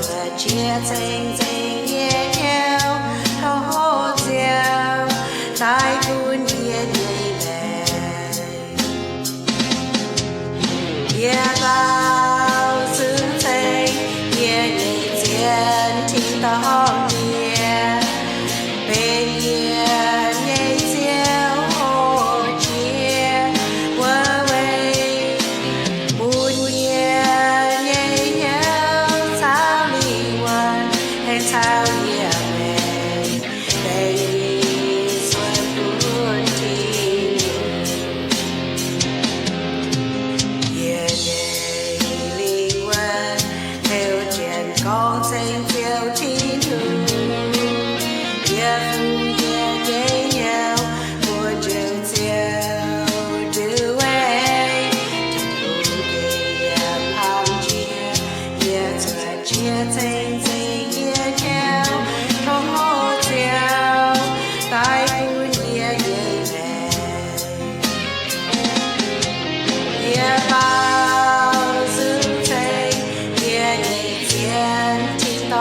thừa chia tình tình nhẹ nhau thấu diệu tai buồn nhẹ nhẹ nhẹ bao sự thấy nhẹ nhẹ tiền thì ta nhẹ bên nhẹ nhẹ diệu hồ chia qua về buồn nhẹ nhẹ nhau sao đi quan hay sao nhẹ về đây xuân buồn thì nhẹ nhẹ linh quan theo chuyện con sinh phiêu thiên hương nhẹ phu nhẹ nhẹ nhau buồn chiều chiều đưa ấy tu nhẹ ham chia nhẹ thừa chia tình tình nhẹ nhau thấu diệu tai buồn nhẹ nhẹ nhẹ bao sự thấy nhẹ nhẹ tiền thì ta